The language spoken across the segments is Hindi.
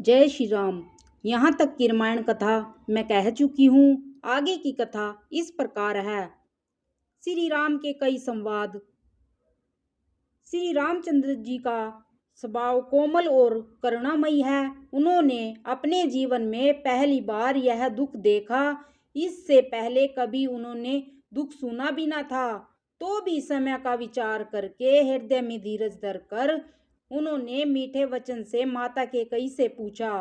जय श्री राम। यहाँ तक की रामायण कथा मैं कह चुकी हूँ। आगे की कथा इस प्रकार है। श्री राम के कई संवाद। श्री रामचंद्र जी का स्वभाव कोमल और करुणामयी है। उन्होंने अपने जीवन में पहली बार यह दुख देखा। इससे पहले कभी उन्होंने दुख सुना भी न था। तो भी समय का विचार करके हृदय में धीरज धरकर उन्होंने मीठे वचन से माता कैकेयी से पूछा,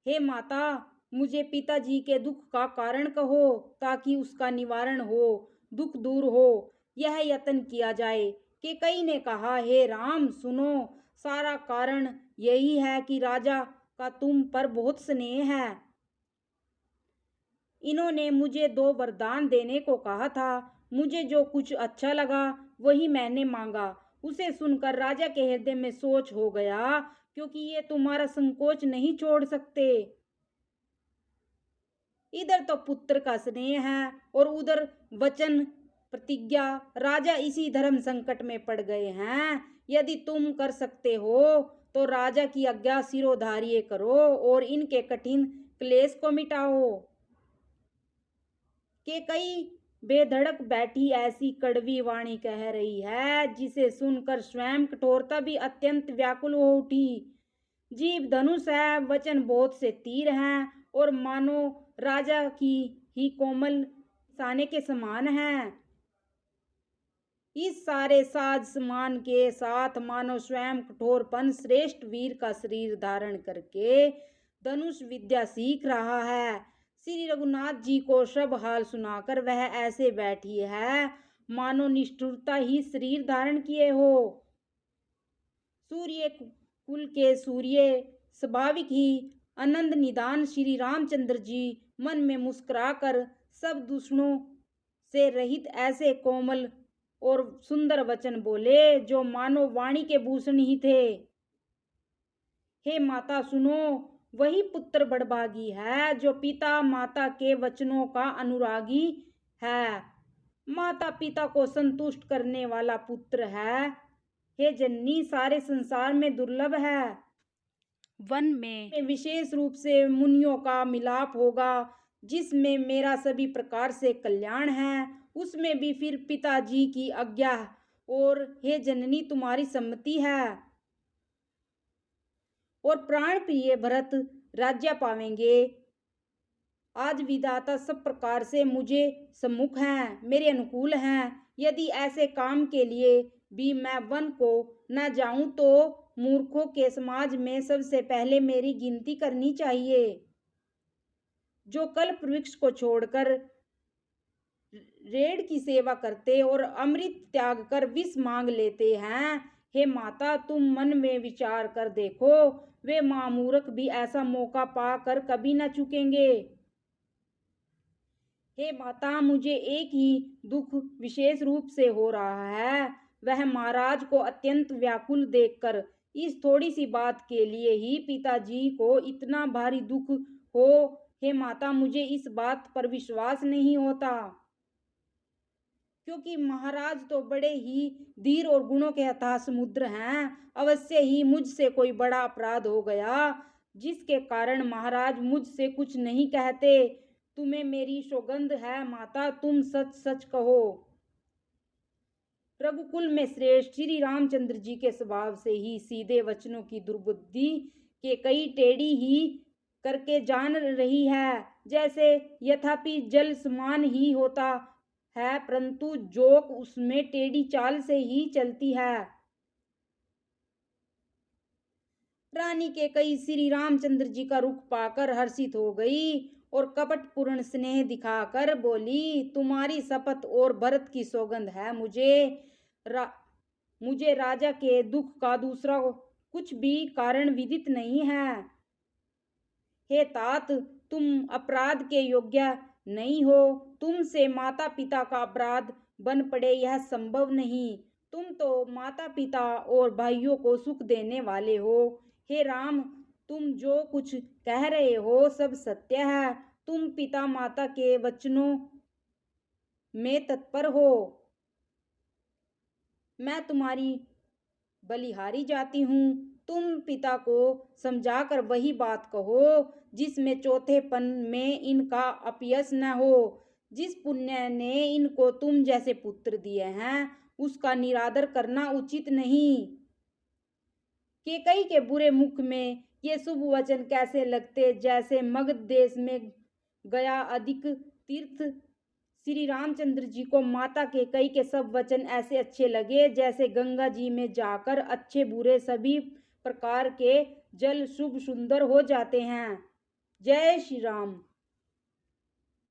हे माता, मुझे पिताजी के दुख का कारण कहो ताकि उसका निवारण हो, दुख दूर हो, यह यत्न किया जाए। कैकेयी ने कहा, हे राम सुनो, सारा कारण यही है कि राजा का तुम पर बहुत स्नेह है। इन्होंने मुझे 2 वरदान देने को कहा था। मुझे जो कुछ अच्छा लगा वही मैंने मांगा। उसे सुनकर राजा के हृदय में सोच हो गया, क्योंकि ये तुम्हारा संकोच नहीं छोड़ सकते। इधर तो पुत्र का स्नेह है और उधर वचन प्रतिज्ञा। राजा इसी धर्म संकट में पड़ गए हैं। यदि तुम कर सकते हो तो राजा की आज्ञा सिरोधार्य करो और इनके कठिन क्लेश को मिटाओ। कैकेयी बेधड़क बैठी ऐसी कड़वी वाणी कह रही है जिसे सुनकर स्वयं कठोरता भी अत्यंत व्याकुल हो उठी। जीभ धनुष है, वचन बहुत से तीर हैं और मानो राजा की ही कोमल साने के समान है। इस सारे साज समान के साथ मानो स्वयं कठोरपन श्रेष्ठ वीर का शरीर धारण करके धनुष विद्या सीख रहा है। श्री रघुनाथ जी को सब हाल सुनाकर वह ऐसे बैठी है मानो निष्ठुरता ही शरीर धारण किए हो। सूर्य कुल के सूर्य स्वाभाविक ही आनंद निदान श्री रामचंद्र जी मन में मुस्कुराकर सब दुश्मनों से रहित ऐसे कोमल और सुंदर वचन बोले जो मानो वाणी के भूषण ही थे। हे माता सुनो, वही पुत्र बड़भागी है जो पिता माता के वचनों का अनुरागी है। माता पिता को संतुष्ट करने वाला पुत्र है। हे जननी, सारे संसार में दुर्लभ है। वन में विशेष रूप से मुनियों का मिलाप होगा जिसमें मेरा सभी प्रकार से कल्याण है। उसमें भी फिर पिताजी की आज्ञा और हे जननी तुम्हारी सम्मति है और प्राण प्रिय भरत राज्य पावेंगे। आज विधाता सब प्रकार से मुझे सम्मुख हैं, मेरे अनुकूल हैं। यदि ऐसे काम के लिए भी मैं वन को न जाऊं तो मूर्खों के समाज में सबसे पहले मेरी गिनती करनी चाहिए, जो कल्प वृक्ष को छोड़कर रेड़ की सेवा करते और अमृत त्याग कर विष मांग लेते हैं। हे माता, तुम मन में विचार कर देखो, वे महामूर्ख भी ऐसा मौका पाकर कभी न चूकेंगे। हे माता, मुझे एक ही दुख विशेष रूप से हो रहा है, वह महाराज को अत्यंत व्याकुल देखकर। इस थोड़ी सी बात के लिए ही पिताजी को इतना भारी दुख हो। हे माता, मुझे इस बात पर विश्वास नहीं होता, क्योंकि महाराज तो बड़े ही धीर और गुणों के अथाह समुद्र हैं। अवश्य ही मुझसे कोई बड़ा अपराध हो गया जिसके कारण महाराज मुझसे कुछ नहीं कहते। तुम्हें मेरी सौगंध है माता, तुम सच सच कहो। रघुकुल में श्रेष्ठ श्री रामचंद्र जी के स्वभाव से ही सीधे वचनों की दुर्बुद्धि कैकेयी टेढ़ी ही करके जान रही है। जैसे यथापि जल समान ही होता है, परंतु जोक उसमें टेढ़ी चाल से ही चलती है। रानी कैकेयी श्री रामचंद्र जी का रुख पाकर हर्षित हो गई और कपटपूर्ण स्नेह दिखाकर बोली, तुम्हारी शपथ और भरत की सौगंध है, मुझे राजा के दुख का दूसरा कुछ भी कारण विदित नहीं है। हे तात, तुम अपराध के योग्य नहीं हो। तुमसे माता पिता का अपराध बन पड़े यह संभव नहीं। तुम तो माता पिता और भाइयों को सुख देने वाले हो। हे राम, तुम जो कुछ कह रहे हो सब सत्य है। तुम पिता माता के वचनों में तत्पर हो। मैं तुम्हारी बलिहारी जाती हूँ। तुम पिता को समझाकर वही बात कहो जिसमें चौथेपन में इनका अपयश न हो। जिस पुण्य ने इनको तुम जैसे पुत्र दिए हैं उसका निरादर करना उचित नहीं। केकई के बुरे मुख में ये शुभ वचन कैसे लगते, जैसे मगध देश में गया अधिक तीर्थ। श्री रामचंद्र जी को माता केकई के सब वचन ऐसे अच्छे लगे जैसे गंगा जी में जाकर अच्छे बुरे सभी प्रकार के जल शुभ सुंदर हो जाते हैं। जय श्री राम।